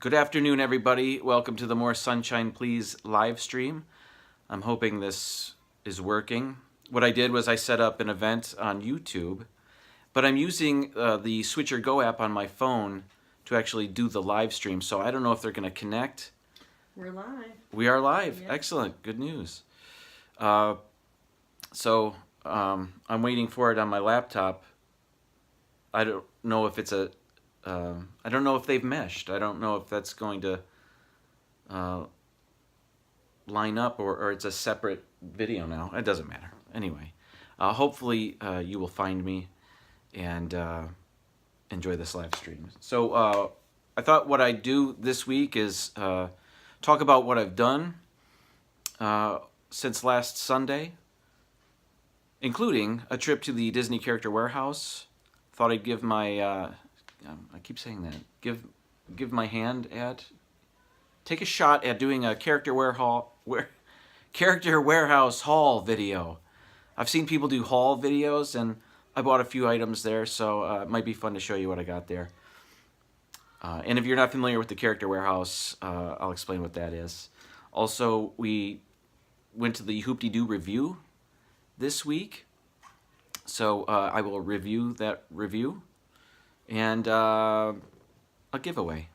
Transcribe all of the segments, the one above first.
Good afternoon, everybody. Welcome to the More Sunshine Please live stream. I'm hoping this is working. What I did was I set up an event on YouTube, but I'm using the Switcher Go app on my phone to actually do the live stream, so I don't know if they're going to connect. We're live. We are live. Yep. Excellent. Good news. So I'm waiting for it on my laptop. I don't know if it's I don't know if they've meshed. I don't know if that's going to line up or it's a separate video now. It doesn't matter. Anyway, hopefully you will find me and enjoy this live stream. So I thought what I'd do this week is talk about what I've done since last Sunday, including a trip to the Disney Character Warehouse. Thought I'd give my I keep saying that. Give my hand at. Take a shot at doing a Character Warehouse haul video. I've seen people do haul videos, and I bought a few items there, so it might be fun to show you what I got there. And if you're not familiar with the Character Warehouse, I'll explain what that is. Also, we went to the Hoop Dee Doo Revue this week, so I will review that review. And a giveaway.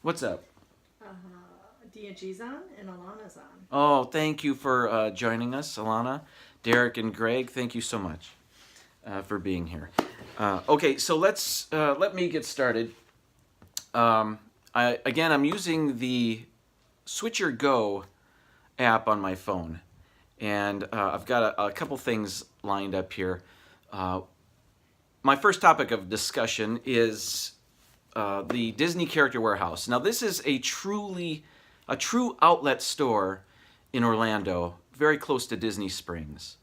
What's up? DNG's on and Alana's on. Oh, thank you for joining us, Alana, Derek, and Greg. Thank you so much for being here. Okay, so let me get started. I'm using the Switcher Go app on my phone, and I've got a couple things lined up here. My first topic of discussion is the Disney Character Warehouse. Now, this is a true outlet store in Orlando, very close to Disney Springs.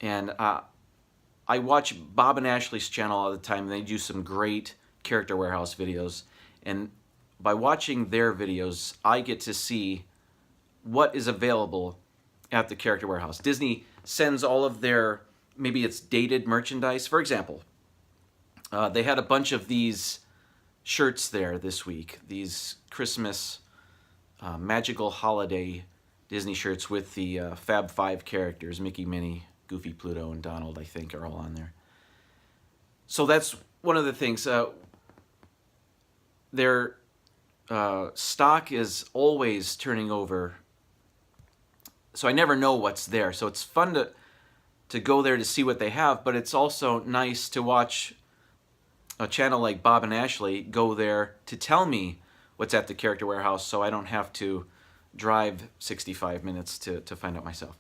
And I watch Bob and Ashley's channel all the time. They do some great Character Warehouse videos. And by watching their videos, I get to see what is available at the Character Warehouse. Disney sends all of their, maybe it's dated merchandise. For example, they had a bunch of these shirts there this week, these Christmas magical holiday Disney shirts with the Fab Five characters, Mickey, Minnie, Goofy, Pluto, and Donald, I think, are all on there. So that's one of the things. Their stock is always turning over, so I never know what's there. So it's fun to go there to see what they have, but it's also nice to watch a channel like Bob and Ashley go there to tell me what's at the Character Warehouse, so I don't have to drive 65 minutes to find out myself.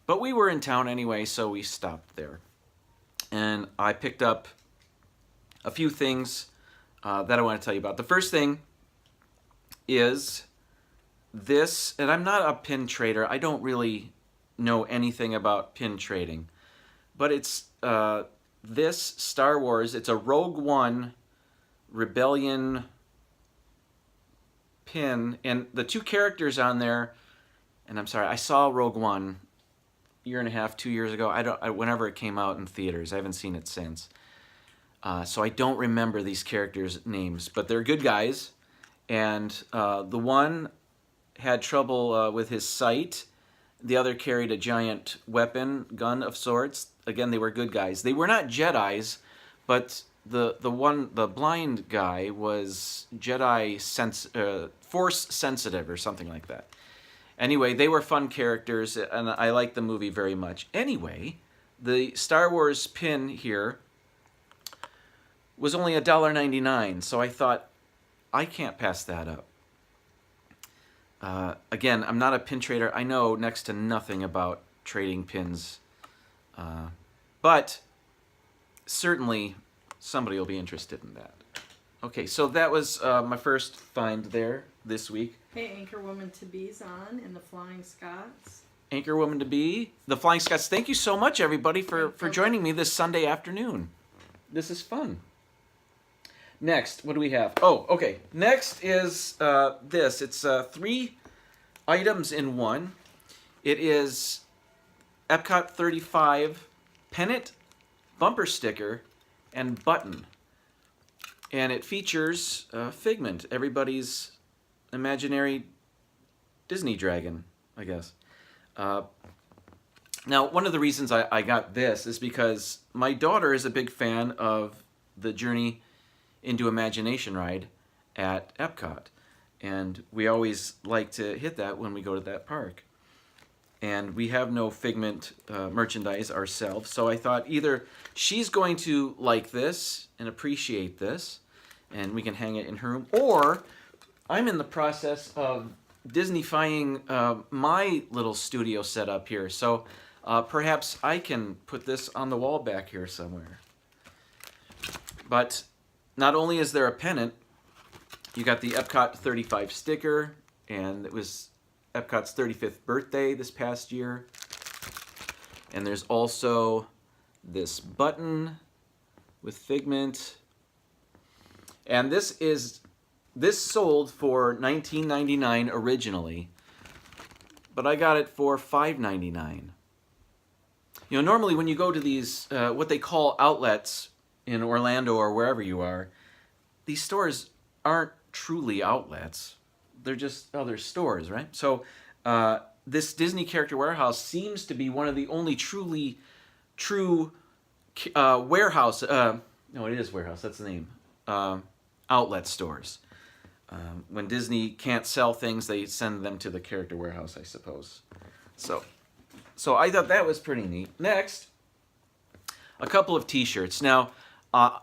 But we were in town anyway, so we stopped there. And I picked up a few things that I want to tell you about. The first thing is this, and I'm not a pin trader. I don't really know anything about pin trading. But it's this Star Wars, it's a Rogue One Rebellion pin, and the two characters on there, and I'm sorry, I saw Rogue One a year and a half, 2 years ago. Whenever it came out in theaters, I haven't seen it since. So I don't remember these characters' names, but they're good guys, and the one had trouble with his sight. The other carried a giant weapon, gun of sorts. Again, they were good guys. They were not Jedis, but the blind guy was Jedi Force sensitive or something like that. Anyway, they were fun characters, and I liked the movie very much. Anyway, the Star Wars pin here was only $1.99, so I thought, I can't pass that up. Again, I'm not a pin trader. I know next to nothing about trading pins. But certainly somebody will be interested in that. Okay, so that was my first find there this week. Hey, Anchorwoman to Be's on and the Flying Scots. Anchorwoman to Be, the Flying Scots. Thank you so much, everybody, for joining me this Sunday afternoon. This is fun. Next, what do we have? Oh, okay. Next is this. It's 3 items in one. It is Epcot 35 pennant, bumper sticker, and button. and it features Figment, everybody's imaginary Disney dragon, I guess. Now, one of the reasons I got this is because my daughter is a big fan of the Journey into Imagination ride at Epcot. And we always like to hit that when we go to that park. And we have no Figment merchandise ourselves, so I thought either she's going to like this and appreciate this, and we can hang it in her room, or I'm in the process of Disney-fying my little studio setup here, so perhaps I can put this on the wall back here somewhere. But not only is there a pennant, you got the Epcot 35 sticker, and it was Epcot's 35th birthday this past year. And there's also this button with Figment. And this sold for $19.99 originally, but I got it for $5.99. You know, normally when you go to these, what they call outlets in Orlando or wherever you are, these stores aren't truly outlets. They're just other stores, right? So this Disney Character Warehouse seems to be one of the only true warehouse, no, it is warehouse, that's the name, outlet stores. When Disney can't sell things, they send them to the Character Warehouse, I suppose. So I thought that was pretty neat. Next, a couple of t-shirts. Now, a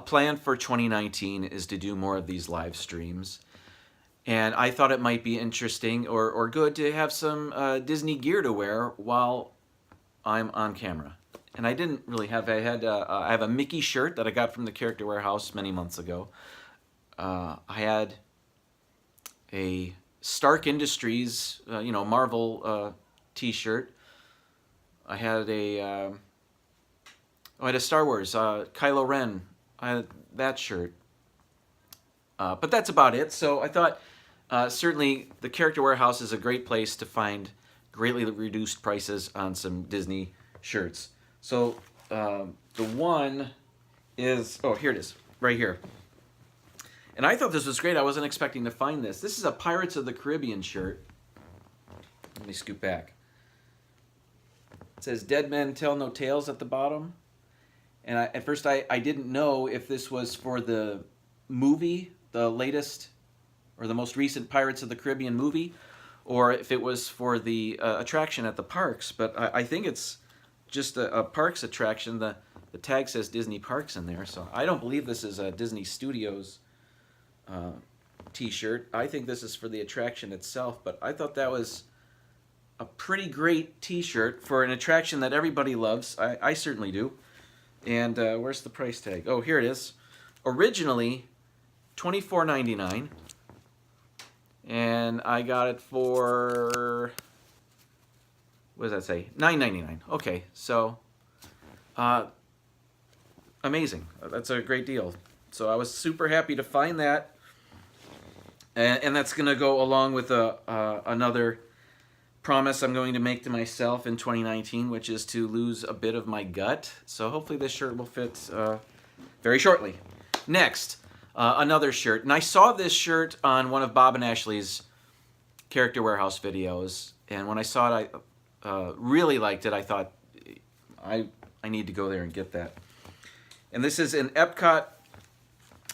plan for 2019 is to do more of these live streams. And I thought it might be interesting or good to have some Disney gear to wear while I'm on camera. And I didn't really have, I have a Mickey shirt that I got from the Character Warehouse many months ago. I had a Stark Industries, Marvel t-shirt. I had a Star Wars, Kylo Ren. I had that shirt. But that's about it. So I thought certainly the Character Warehouse is a great place to find greatly reduced prices on some Disney shirts. So the one is, oh, here it is, right here. And I thought this was great. I wasn't expecting to find this. This is a Pirates of the Caribbean shirt. Let me scoot back. It says Dead Men Tell No Tales at the bottom. And at first I didn't know if this was for the movie, the latest or the most recent Pirates of the Caribbean movie, or if it was for the attraction at the parks. But I think it's just a parks attraction. The tag says Disney Parks in there, so I don't believe this is a Disney Studios t-shirt. I think this is for the attraction itself, but I thought that was a pretty great t-shirt for an attraction that everybody loves. I certainly do. And where's the price tag? Oh, here it is. Originally $24.99, and I got it for, what does that say? $9.99. Okay, so amazing. That's a great deal. So I was super happy to find that, and that's going to go along with another promise I'm going to make to myself in 2019, which is to lose a bit of my gut. So hopefully this shirt will fit very shortly. Next, another shirt. And I saw this shirt on one of Bob and Ashley's Character Warehouse videos. And when I saw it, I really liked it. I thought, I need to go there and get that. And this is an Epcot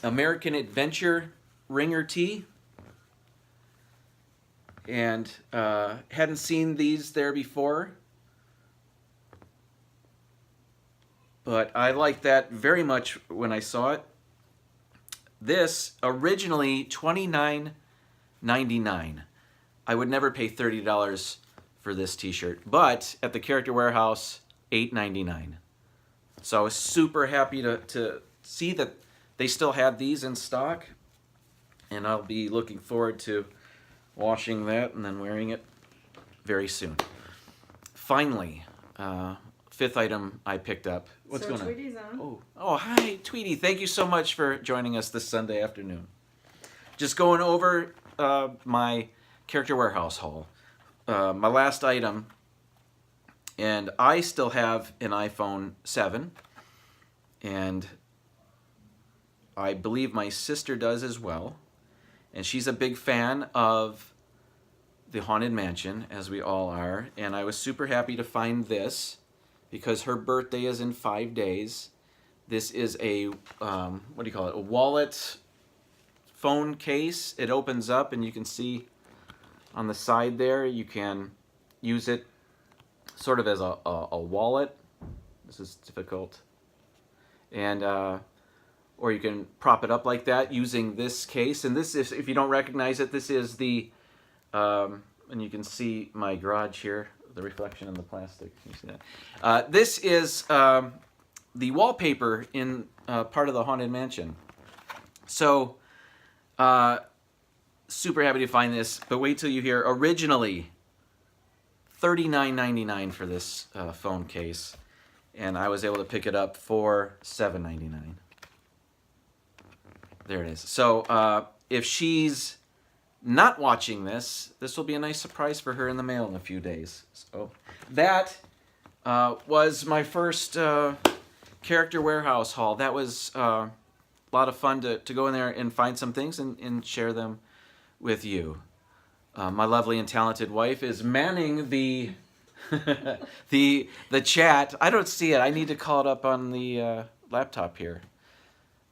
American Adventure Ringer tee. And hadn't seen these there before. But I liked that very much when I saw it. This, originally $29.99. I would never pay $30 for this t-shirt. But at the Character Warehouse, $8.99. So I was super happy to see that they still had these in stock. And I'll be looking forward to washing that and then wearing it very soon. Finally, fifth item I picked up. What's going on? Tweety's on. Oh, hi, Tweety. Thank you so much for joining us this Sunday afternoon. Just going over my Character Warehouse haul. My last item, and I still have an iPhone 7, and I believe my sister does as well. And she's a big fan of the Haunted Mansion, as we all are. And I was super happy to find this because her birthday is in 5 days. This is a, what do you call it? A wallet phone case. It opens up and you can see on the side there, you can use it sort of as a wallet. This is difficult. And, or you can prop it up like that using this case. And this is, if you don't recognize it, this is the, and you can see my garage here, the reflection in the plastic. Can you see that? This is the wallpaper in part of the Haunted Mansion. So, super happy to find this, but wait till you hear. Originally, $39.99 for this phone case, and I was able to pick it up for $7.99. There it is. So if she's not watching this, this will be a nice surprise for her in the mail in a few days. So that was my first Character Warehouse haul. That was a lot of fun to go in there and find some things and share them with you. My lovely and talented wife is manning the the chat. I don't see it. I need to call it up on the laptop here.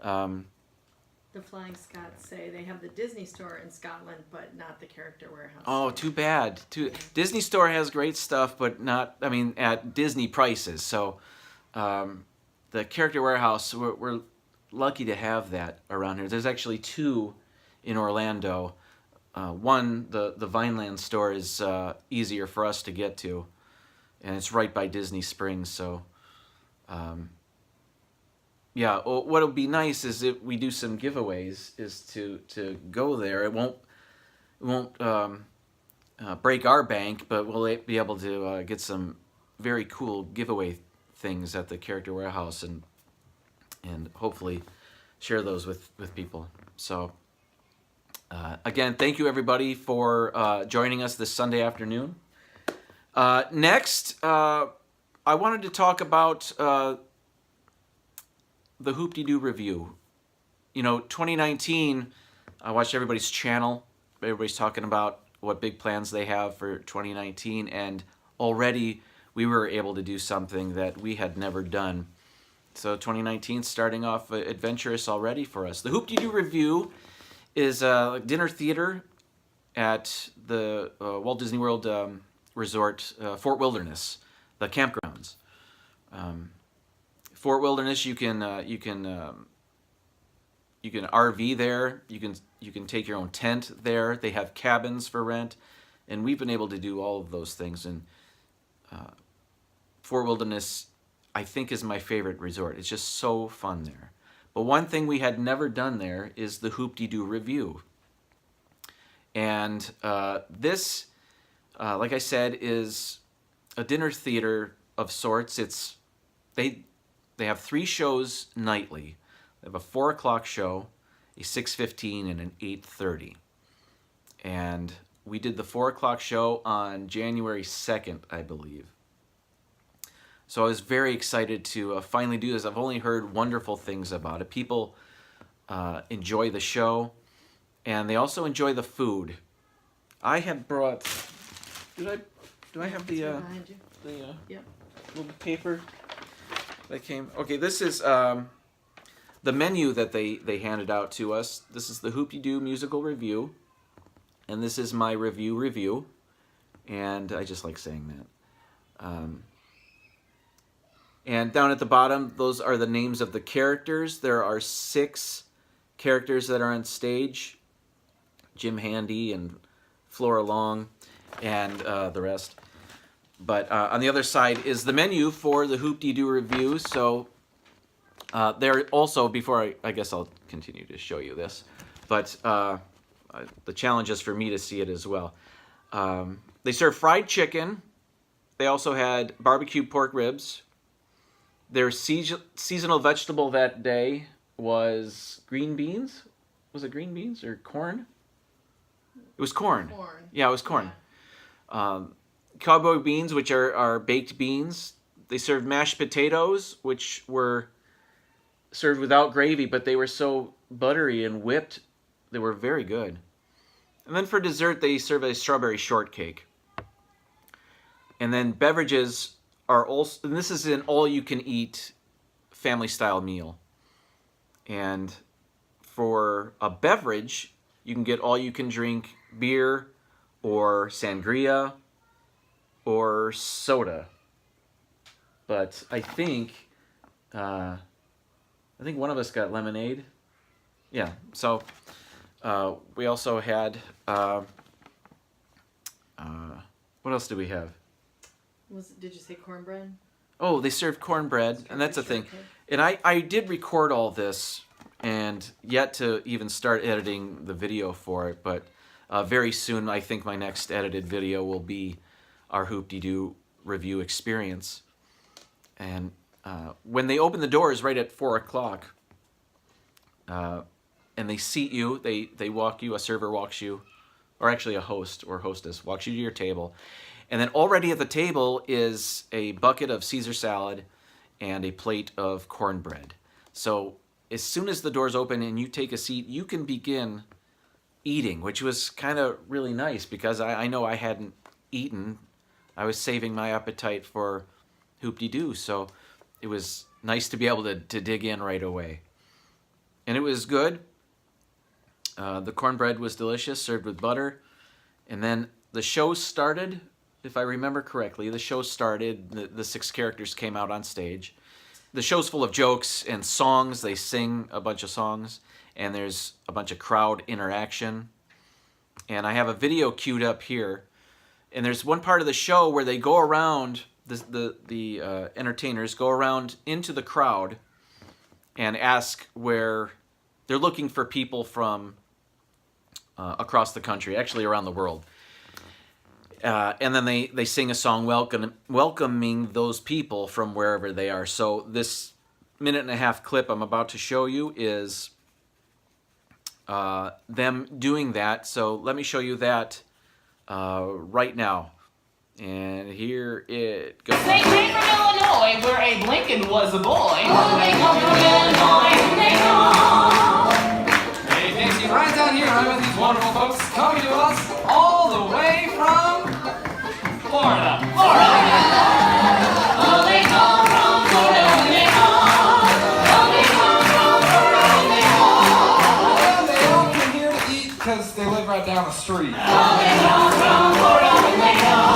The Flying Scots say they have the Disney store in Scotland, but not the Character Warehouse. Oh, too bad. Disney store has great stuff, but not, I mean, at Disney prices. So the Character Warehouse, we're lucky to have that around here. There's actually two in Orlando. One, the Vineland store, is easier for us to get to, and it's right by Disney Springs. So, yeah, what'll be nice is if we do some giveaways, is to go there. It won't break our bank, but we'll be able to get some very cool giveaway things at the Character Warehouse, and hopefully share those with people. So. Again, thank you everybody for joining us this Sunday afternoon. Next, I wanted to talk about the Hoop Dee Doo Revue. You know, 2019, I watched everybody's channel. Everybody's talking about what big plans they have for 2019, and already we were able to do something that we had never done. So 2019 starting off adventurous already for us. The Hoop Dee Doo Revue is a dinner theater at the Walt Disney World Resort, Fort Wilderness, the campgrounds. Fort Wilderness, you can RV there. You can take your own tent there. They have cabins for rent, and we've been able to do all of those things. And Fort Wilderness, I think, is my favorite resort. It's just so fun there. But one thing we had never done there is the Hoop Dee Doo Revue. And this, like I said, is a dinner theater of sorts. They have 3 shows nightly. They have a 4 o'clock show, a 6:15, and an 8:30. And we did the 4 o'clock show on January 2nd, I believe. So I was very excited to finally do this. I've only heard wonderful things about it. People enjoy the show, and they also enjoy the food. I had brought. Do I have the behind you. Yep. little paper that came? Okay, this is the menu that they handed out to us. This is the Hoop Dee Doo Musical Revue, and this is my review, and I just like saying that. And down at the bottom, those are the names of the characters. There are 6 characters that are on stage. Jim Handy and Flora Long and the rest. But on the other side is the menu for the Hoop Dee Doo Revue. So there also, before I guess I'll continue to show you this, but the challenge is for me to see it as well. They serve fried chicken. They also had barbecue pork ribs. Their seasonal vegetable that day was green beans. Was it green beans or corn? It was corn. Yeah, it was corn. Yeah. Cowboy beans, which are baked beans. They served mashed potatoes, which were served without gravy, but they were so buttery and whipped, they were very good. And then for dessert, they serve a strawberry shortcake. And then beverages are also, and this is an all-you-can-eat family-style meal. And for a beverage, you can get all-you-can-drink beer or sangria or soda. But I think one of us got lemonade. Yeah, so we also had, what else did we have? Did you say cornbread? Oh, they served cornbread, and that's the thing. And I did record all this, and yet to even start editing the video for it, but very soon I think my next edited video will be our Hoop Dee Doo Revue experience. And when they open the doors right at 4 o'clock, and they seat you, they walk you, a server walks you, or actually a host or hostess walks you to your table. And then already at the table is a bucket of Caesar salad and a plate of cornbread. So as soon as the doors open and you take a seat, you can begin eating, which was kind of really nice because I know I hadn't eaten. I was saving my appetite for Hoop Dee Doo, so it was nice to be able to dig in right away. And it was good. The cornbread was delicious, served with butter. And then the show started. If I remember correctly, the show started, the 6 characters came out on stage. The show's full of jokes and songs. They sing a bunch of songs, and there's a bunch of crowd interaction. And I have a video queued up here. And there's one part of the show where they go around, the entertainers go around into the crowd and ask where they're looking for people from across the country, actually around the world. And then they sing a song welcoming those people from wherever they are. So this 1.5-minute clip I'm about to show you is them doing that. So let me show you that right now. And here it goes. They came from Illinois, where Abe Lincoln was a boy. Oh, they come from Illinois, they come. Hey, Dixie, right down here, I'm with these wonderful folks coming to us all the way from Florida. Oh, they come from Florida, they come. Oh, they come from Florida, they come. Well, they all came here to eat because they live right down the street. Oh, they come from Florida, they come.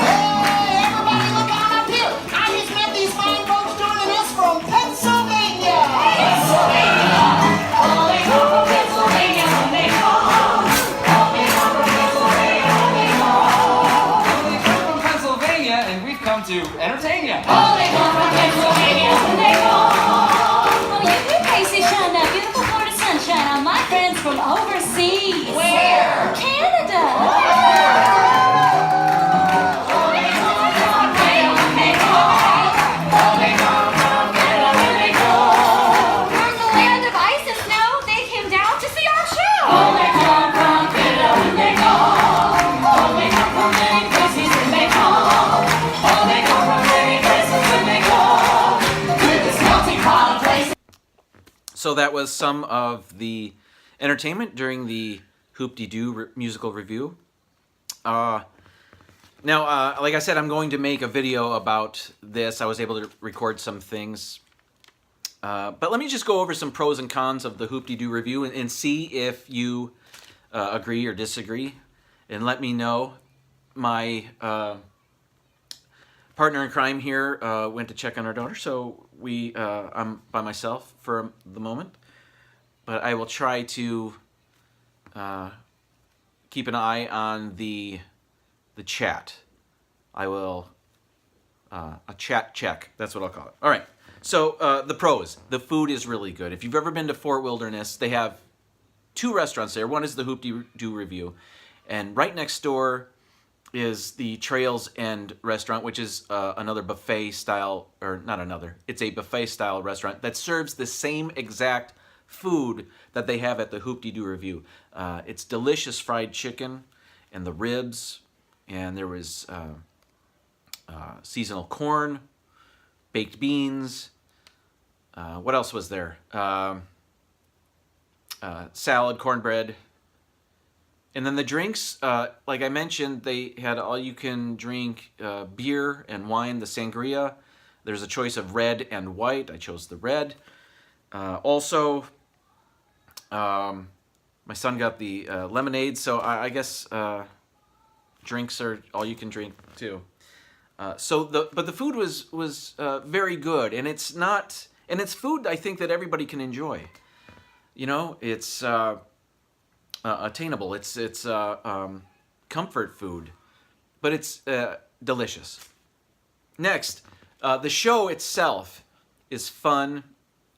Hey, everybody look out up here. I just met these fine folks joining us from Pennsylvania. Pennsylvania. Oh, they come from Pennsylvania, they come. Oh, they come from Pennsylvania, they come. Well, they come from Pennsylvania, and we've come to entertain you. Oh, they come from Pennsylvania, they come. Oh, you do crazy, shine that beautiful Florida sunshine on my friends from overseas. Where? Canada. From the land of ice and snow, they came down to see our show. So that was some of the entertainment during the Hoop Dee Doo musical review. Now, like I said, I'm going to make a video about this. I was able to record some things. But let me just go over some pros and cons of the Hoop Dee Doo review and see if you agree or disagree. And let me know. My partner in crime here went to check on our daughter, so I'm by myself for the moment. But I will try to keep an eye on the chat. I will a chat check. That's what I'll call it. All right. So the pros. The food is really good. If you've ever been to Fort Wilderness, they have 2 restaurants there. One is the Hoop Dee Doo Revue, and right next door is the Trails End restaurant, which is another buffet style, or not another. It's a buffet style restaurant that serves the same exact food that they have at the Hoop Dee Doo Revue. It's delicious fried chicken and the ribs, and there was seasonal corn, baked beans, What else was there? Salad, cornbread. And then the drinks, like I mentioned, they had all-you-can-drink beer and wine, the sangria. There's a choice of red and white. I chose the red. Also, my son got the lemonade, so I guess drinks are all-you-can-drink too. But the food was very good, and it's food I think that everybody can enjoy. You know, it's attainable. It's comfort food, but it's delicious. Next, the show itself is fun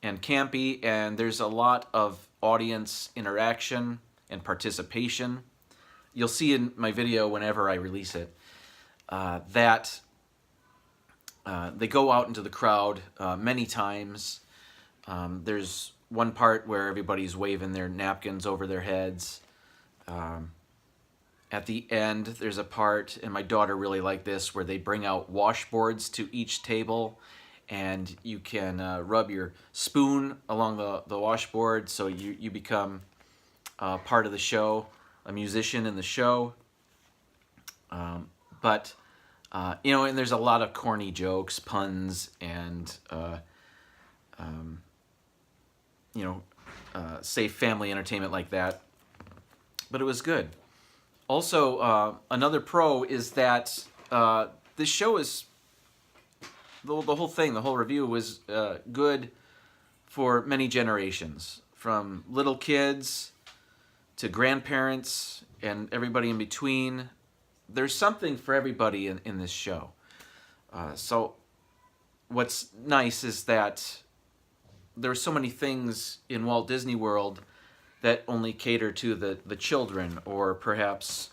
and campy, and there's a lot of audience interaction and participation. You'll see in my video whenever I release it that they go out into the crowd many times. There's one part where everybody's waving their napkins over their heads. At the end, there's a part, and my daughter really liked this, where they bring out washboards to each table, and you can rub your spoon along the washboard, so you become part of the show, a musician in the show. But you know, and there's a lot of corny jokes, puns, and you know, safe family entertainment like that. But it was good. Also, another pro is that this show is, the whole thing, the whole review was good for many generations, from little kids to grandparents and everybody in between. There's something for everybody in this show. So what's nice is that there are so many things in Walt Disney World that only cater to the children, or perhaps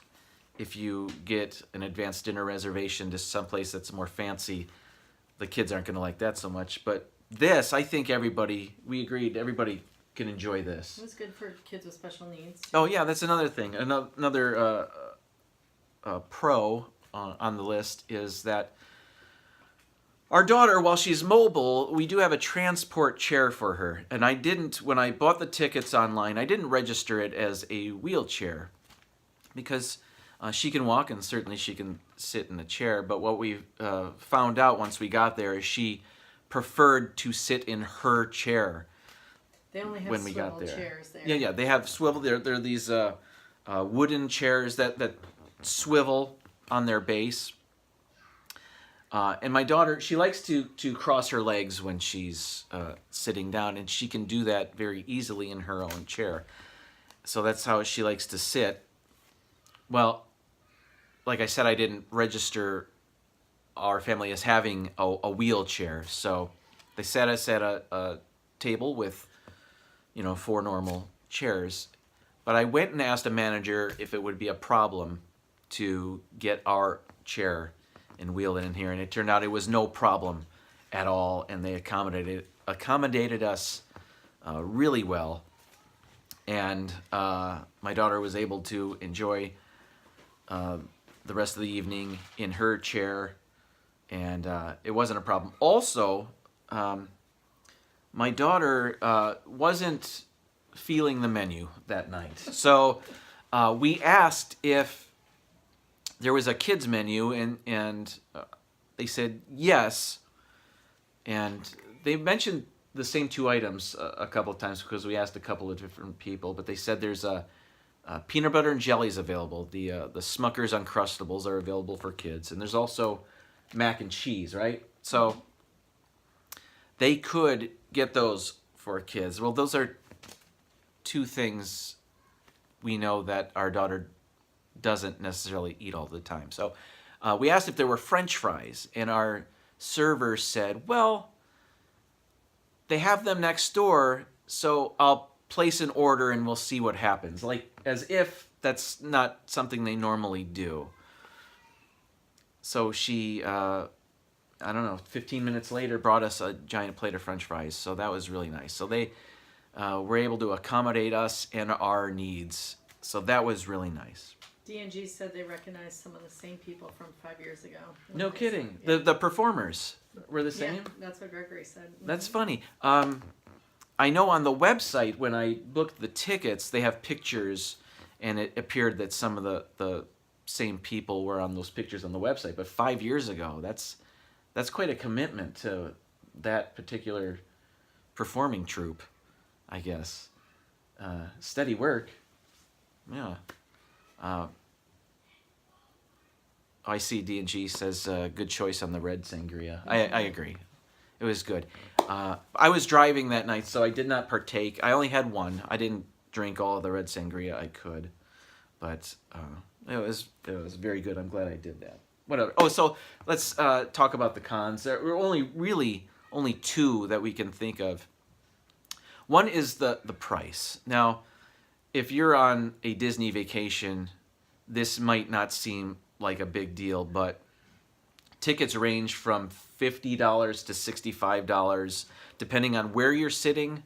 if you get an advanced dinner reservation to someplace that's more fancy, the kids aren't going to like that so much. But this, I think we agreed, everybody can enjoy this. It was good for kids with special needs. Too. Oh yeah, that's another thing. Another pro on the list is that our daughter, while she's mobile, we do have a transport chair for her. And when I bought the tickets online, I didn't register it as a wheelchair because she can walk and certainly she can sit in a chair. But what we found out once we got there is she preferred to sit in her chair. They only have when we swivel got there. chairs there. Yeah, they have swivel. They're these wooden chairs that swivel on their base. And my daughter, she likes to cross her legs when she's sitting down, and she can do that very easily in her own chair. So that's how she likes to sit. Well, like I said, I didn't register our family as having a wheelchair. So they sat us at a table with, 4 normal chairs. But I went and asked a manager if it would be a problem to get our chair and wheel it in here, and it turned out it was no problem at all, and they accommodated us really well, and my daughter was able to enjoy the rest of the evening in her chair, and it wasn't a problem. Also, my daughter wasn't feeling the menu that night, so we asked if there was a kids menu, and they said yes, and they mentioned the same 2 items a couple of times because we asked a couple of different people, but they said there's peanut butter and jellies available. The Smucker's Uncrustables are available for kids, and there's also mac and cheese, right? So they could get those for kids. Well, those are 2 things we know that our daughter doesn't necessarily eat all the time. So we asked if there were French fries, and our server said, well, they have them next door, so I'll place an order and we'll see what happens. Like, as if that's not something they normally do. So she, 15 minutes later brought us a giant plate of French fries, so that was really nice. So they were able to accommodate us and our needs, so that was really nice. D&G said they recognized some of the same people from 5 years ago. No kidding. Yeah. The performers were the same? Yeah, that's what Gregory said. That's funny. I know on the website when I booked the tickets, they have pictures, and it appeared that some of the same people were on those pictures on the website. But 5 years ago, that's quite a commitment to that particular performing troupe, I guess. Steady work. Yeah. I see D&G says good choice on the red sangria. I agree. It was good. I was driving that night, so I did not partake. I only had one. I didn't drink all of the red sangria I could, but it was very good. I'm glad I did that. Whatever. Oh, so let's talk about the cons. There were only two that we can think of. One is the price. Now, if you're on a Disney vacation, this might not seem like a big deal, but tickets range from $50 to $65, depending on where you're sitting.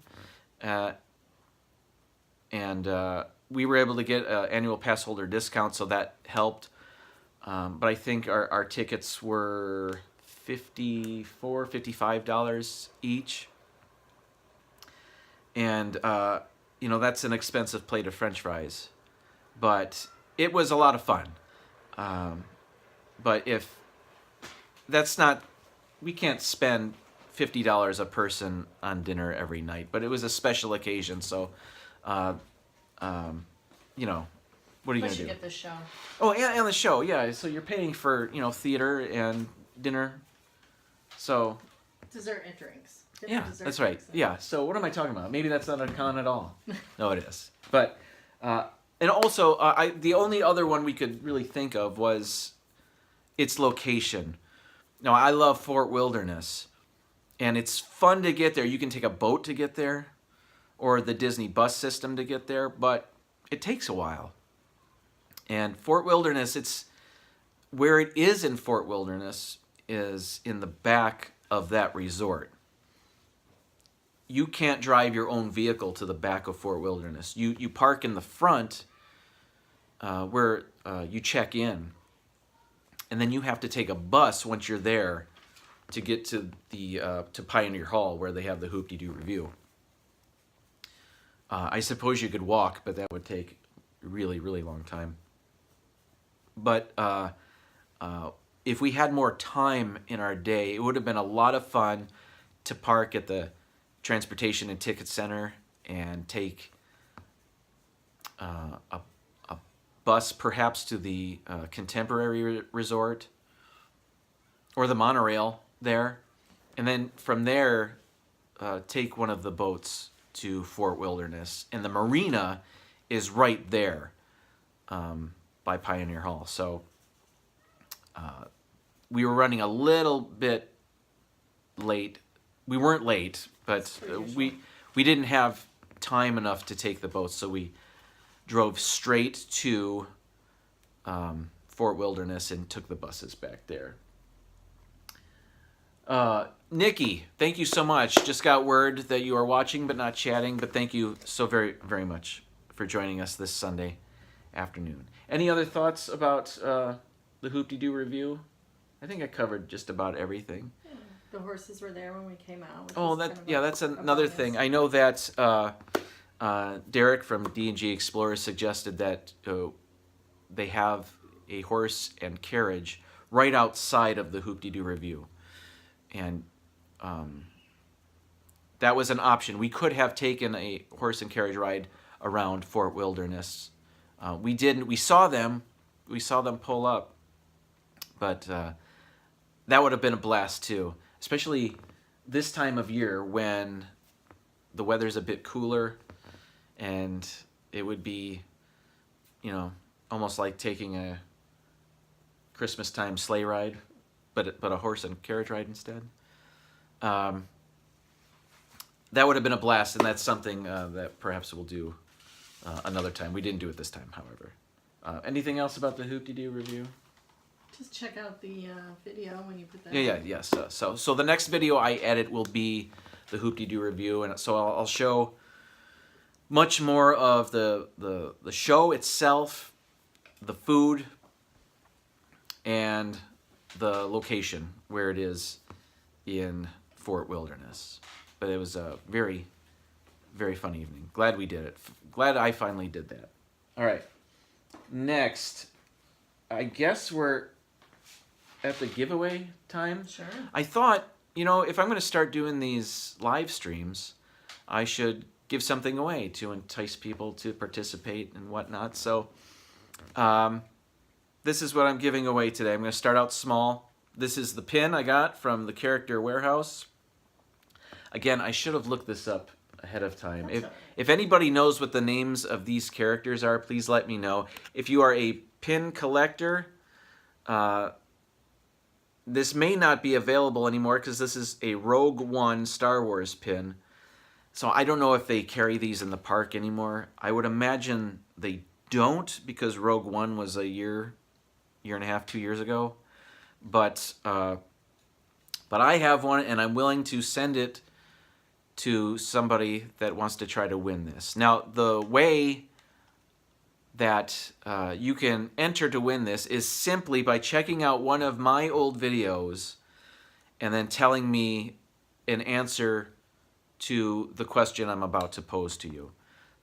And we were able to get an annual pass holder discount, so that helped. But I think our tickets were $54, $55 each. And, that's an expensive plate of French fries. But it was a lot of fun. But if that's not, we can't spend $50 a person on dinner every night. But it was a special occasion, so, what are you going to do? Get the show. Oh, and the show, yeah. So you're paying for, theater and dinner. So, Dessert and drinks. yeah, Dessert that's right. drinks. Yeah, so what am I talking about? Maybe that's not a con at all. No, it is. But, and also, the only other one we could really think of was its location. Now, I love Fort Wilderness, and it's fun to get there. You can take a boat to get there, or the Disney bus system to get there, but it takes a while. And Fort Wilderness, it's where it is in Fort Wilderness is in the back of that resort. You can't drive your own vehicle to the back of Fort Wilderness. You park in the front where you check in, and then you have to take a bus once you're there to get to the to Pioneer Hall where they have the Hoop Dee Doo Revue. I suppose you could walk, but that would take a really, really long time. But if we had more time in our day, it would have been a lot of fun to park at the Transportation and Ticket Center and take a bus perhaps to the Contemporary Resort or the monorail there, and then from there take one of the boats to Fort Wilderness, and the marina is right there by Pioneer Hall. So we were running a little bit late. We weren't late, but we didn't have time enough to take the boat, so we drove straight to Fort Wilderness and took the buses back there. Nikki, thank you so much. Just got word that you are watching but not chatting, but thank you so very, very much for joining us this Sunday afternoon. Any other thoughts about the Hoop Dee Doo Revue? I think I covered just about everything. The horses were there when we came out. Oh, that's another thing. I know that Derek from D&G Explorer suggested that they have a horse and carriage right outside of the Hoop Dee Doo Revue. And that was an option. We could have taken a horse and carriage ride around Fort Wilderness. We didn't. We saw them pull up. But that would have been a blast too. Especially this time of year when the weather's a bit cooler, and it would be, almost like taking a Christmas time sleigh ride, but a horse and carriage ride instead. That would have been a blast, and that's something that perhaps we'll do another time. We didn't do it this time, however. Anything else about the Hoop Dee Doo Revue? Just check out the video when you put that. Yeah. So the next video I edit will be the Hoop Dee Doo Revue, and so I'll show much more of the show itself, the food and the location where it is in Fort Wilderness. But it was a very, very fun evening. Glad we did it. Glad I finally did that. All right. Next, I guess we're at the giveaway time. Sure. I thought, if I'm going to start doing these live streams, I should give something away to entice people to participate and whatnot. So this is what I'm giving away today. I'm going to start out small. This is the pin I got from the Character Warehouse. Again, I should have looked this up ahead of time. If anybody knows what the names of these characters are, please let me know. If you are a pin collector, this may not be available anymore because this is a Rogue One Star Wars pin. So I don't know if they carry these in the park anymore. I would imagine they don't because Rogue One was a year and a half, 2 years ago. But I have one, and I'm willing to send it to somebody that wants to try to win this. Now, the way that you can enter to win this is simply by checking out one of my old videos and then telling me an answer to the question I'm about to pose to you.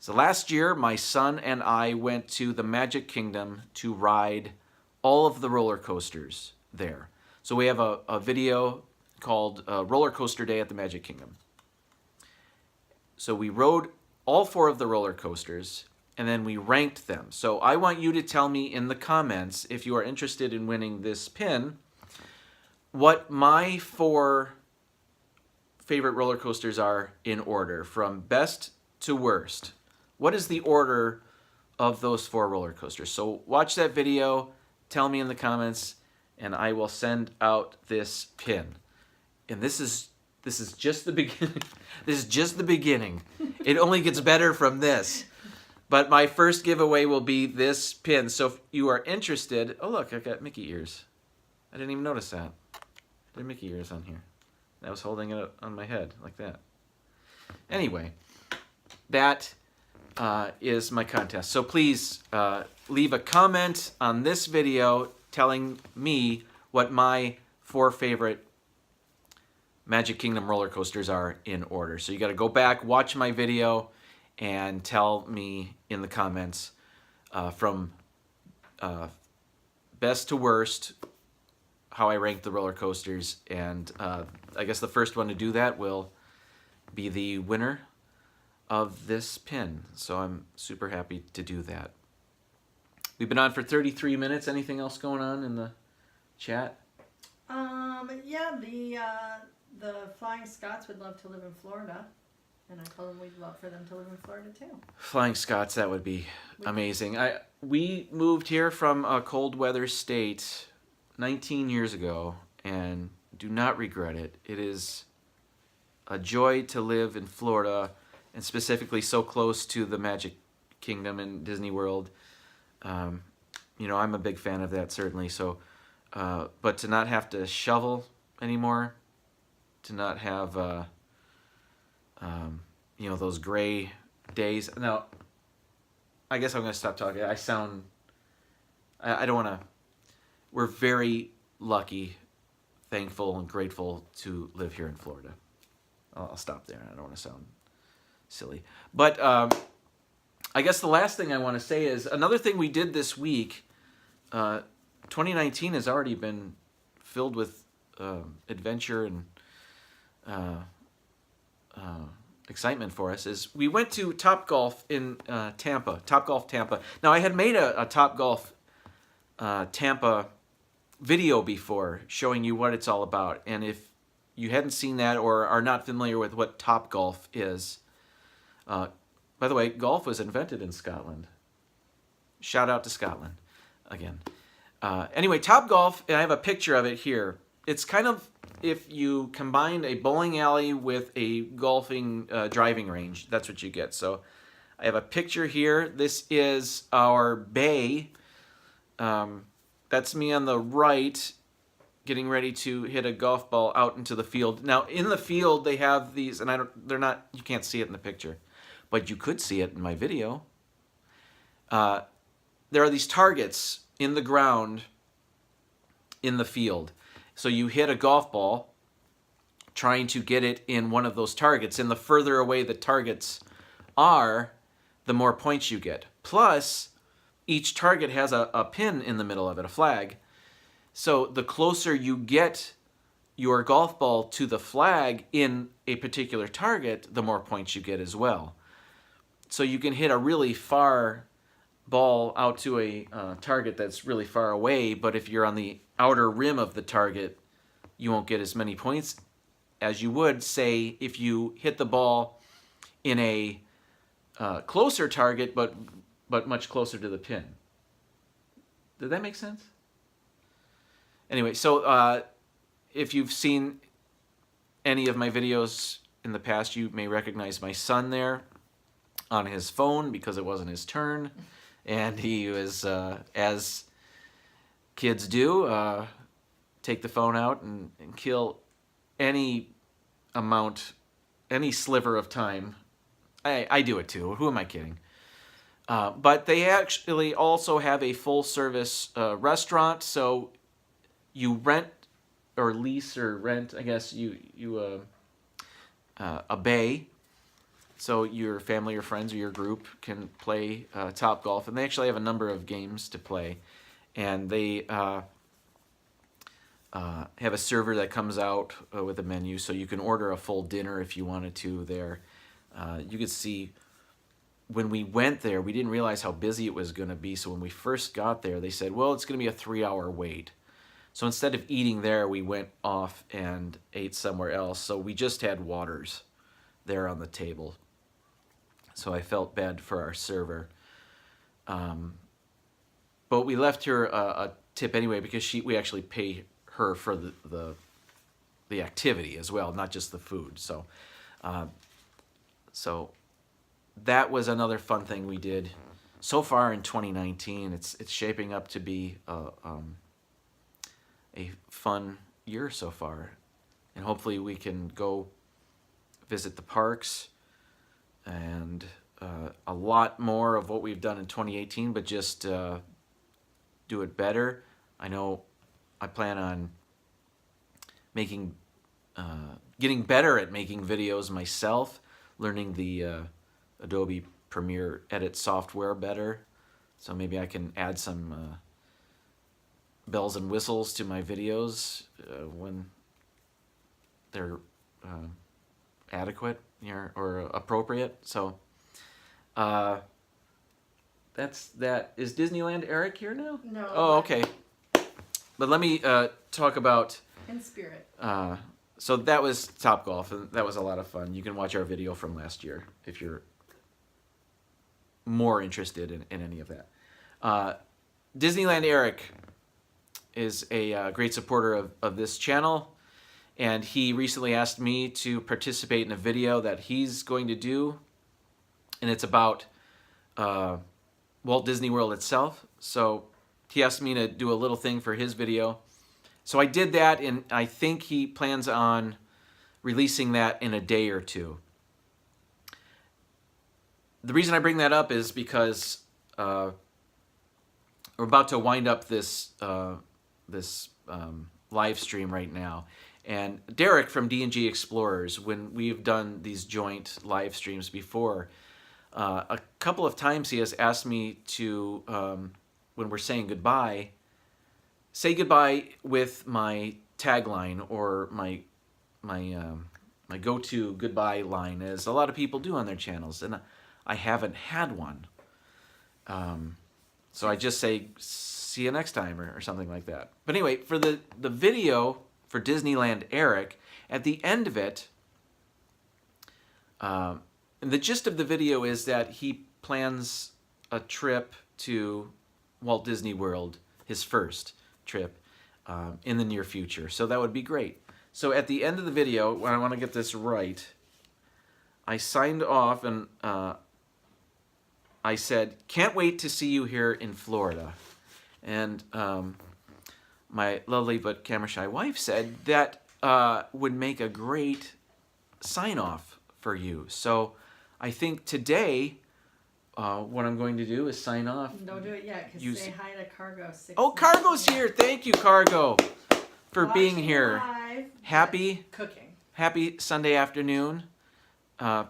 So last year, my son and I went to the Magic Kingdom to ride all of the roller coasters there. So we have a video called Roller Coaster Day at the Magic Kingdom. So we rode all 4 of the roller coasters, and then we ranked them. So I want you to tell me in the comments, if you are interested in winning this pin, what my 4 favorite roller coasters are in order, from best to worst. What is the order of those 4 roller coasters? So watch that video, tell me in the comments, and I will send out this pin. And this is just the beginning. This is just the beginning. It only gets better from this. But my first giveaway will be this pin. So if you are interested, oh look, I've got Mickey ears. I didn't even notice that. There are Mickey ears on here. I was holding it on my head like that. Anyway, that is my contest. So please leave a comment on this video telling me what my 4 favorite Magic Kingdom roller coasters are in order. So you got to go back, watch my video, and tell me in the comments from best to worst how I rank the roller coasters. And I guess the first one to do that will be the winner of this pin. So I'm super happy to do that. We've been on for 33 minutes. Anything else going on in the chat? Yeah, the Flying Scots would love to live in Florida, and I told them we'd love for them to live in Florida too. Flying Scots, that would be amazing. We moved here from a cold weather state 19 years ago and do not regret it. It is a joy to live in Florida, and specifically so close to the Magic Kingdom and Disney World. I'm a big fan of that, certainly. So, but to not have to shovel anymore, to not have those gray days. Now, I guess I'm going to stop talking. I don't want to. We're very lucky, thankful, and grateful to live here in Florida. I'll stop there. I don't want to sound silly. But I guess the last thing I want to say is another thing we did this week. 2019 has already been filled with adventure and excitement for us. Is we went to TopGolf in Tampa. TopGolf Tampa. Now I had made a TopGolf Tampa video before showing you what it's all about, and if you hadn't seen that or are not familiar with what TopGolf is, by the way, golf was invented in Scotland. Shout out to Scotland again. Anyway, TopGolf, and I have a picture of it here. It's kind of if you combined a bowling alley with a golfing driving range. That's what you get. So I have a picture here. This is our bay. That's me on the right getting ready to hit a golf ball out into the field. Now, in the field, they have these, and you can't see it in the picture, but you could see it in my video. there are these targets in the ground in the field. So you hit a golf ball trying to get it in one of those targets, and the further away the targets are, the more points you get. Plus, each target has a pin in the middle of it, a flag. So the closer you get your golf ball to the flag in a particular target, the more points you get as well. So you can hit a really far ball out to a target that's really far away, but if you're on the outer rim of the target, you won't get as many points as you would, say, if you hit the ball in a closer target, but much closer to the pin. Did that make sense? Anyway, so if you've seen any of my videos in the past, you may recognize my son there on his phone because it wasn't his turn. And he was, as kids do, take the phone out and kill any amount, any sliver of time. I do it too. Who am I kidding? But they actually also have a full-service restaurant, so you rent or lease or rent, I guess, a bay, so your family or friends or your group can play TopGolf, and they actually have a number of games to play, and they have a server that comes out with a menu, so you can order a full dinner if you wanted to there. You could see when we went there, we didn't realize how busy it was going to be, so when we first got there, they said, well, it's going to be a 3-hour wait. So instead of eating there, we went off and ate somewhere else. So we just had waters there on the table. So I felt bad for our server. But we left her a tip anyway because we actually pay her for the activity as well, not just the food. So that was another fun thing we did so far in 2019. It's shaping up to be a fun year so far, and hopefully we can go visit the parks and a lot more of what we've done in 2018, but just do it better. I know I plan on getting better at making videos myself, learning the Adobe Premiere Edit software better, so maybe I can add some bells and whistles to my videos when they're adequate or appropriate. So that's that. Is Disneyland Eric here now? No. Oh, okay. But let me talk about. In spirit. So that was TopGolf, and that was a lot of fun. You can watch our video from last year if you're more interested in any of that. Disneyland Eric is a great supporter of this channel, and he recently asked me to participate in a video that he's going to do, and it's about Walt Disney World itself. So he asked me to do a little thing for his video. So I did that, and I think he plans on releasing that in a day or two. The reason I bring that up is because we're about to wind up this live stream right now. And Derek from D&G Explorers, when we've done these joint live streams before, a couple of times he has asked me to, when we're saying goodbye, say goodbye with my tagline or my go-to goodbye line, as a lot of people do on their channels, and I haven't had one. So I just say, see you next time, or something like that. But anyway, for the video for Disneyland Eric, at the end of it, and the gist of the video is that he plans a trip to Walt Disney World, his first trip, in the near future. So that would be great. So at the end of the video, when I want to get this right, I signed off and I said, can't wait to see you here in Florida. And my lovely but camera-shy wife said that would make a great sign-off for you. So I think today what I'm going to do is sign off. Don't do it yet, because You say see- hi to Cargo. Oh, Cargo's here. Thank you, Cargo, for being Watching here. live, Happy cooking. Sunday afternoon. I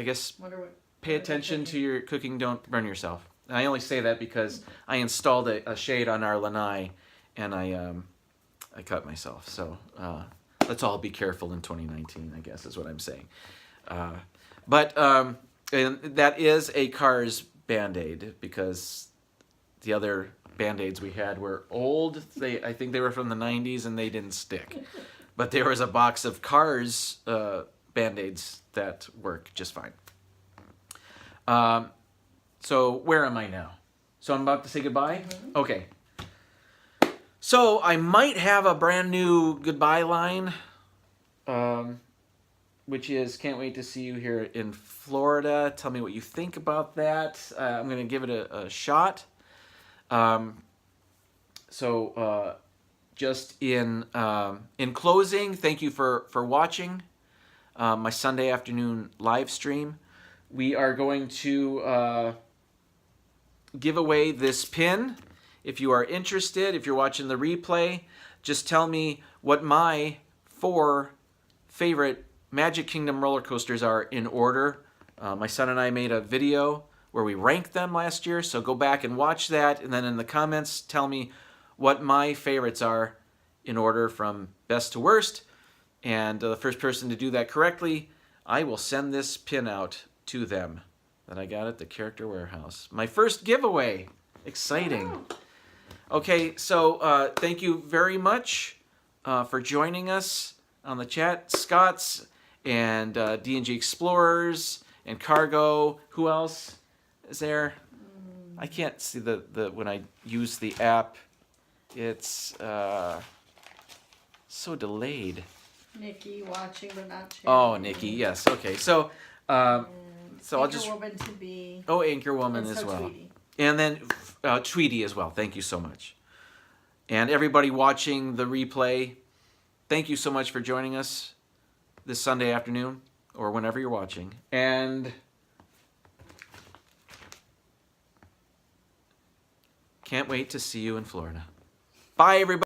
guess Wonder what. pay attention to your cooking. Don't burn yourself. And I only say that because I installed a shade on our lanai, and I cut myself. So let's all be careful in 2019, I guess is what I'm saying. And that is a Cars Band-Aid, because the other Band-Aids we had were old. I think they were from the 90s and they didn't stick. But there was a box of Cars Band-Aids that work just fine. So where am I now? So I'm about to say goodbye? Mm-hmm. Okay. So I might have a brand new goodbye line, which is, can't wait to see you here in Florida. Tell me what you think about that. I'm going to give it a shot. Just in closing, thank you for watching my Sunday afternoon live stream. We are going to give away this pin. If you are interested, if you're watching the replay, just tell me what my 4 favorite Magic Kingdom roller coasters are in order. My son and I made a video where we ranked them last year, so go back and watch that, and then in the comments tell me what my favorites are in order from best to worst. And the first person to do that correctly, I will send this pin out to them that I got at the Character Warehouse. My first giveaway. Exciting. Wow. Okay, so thank you very much for joining us on the chat. Scott's and D&G Explorers and Cargo. Who else is there? I can't see the when I use the app. It's so delayed. Nikki watching but not chatting. Oh, Nikki, yes. Okay, so I'll just. Anchorwoman to be. Oh, Anchorwoman And as so well. Tweety. And then Tweety as well. Thank you so much. And everybody watching the replay, thank you so much for joining us this Sunday afternoon or whenever you're watching. And can't wait to see you in Florida. Bye, everybody.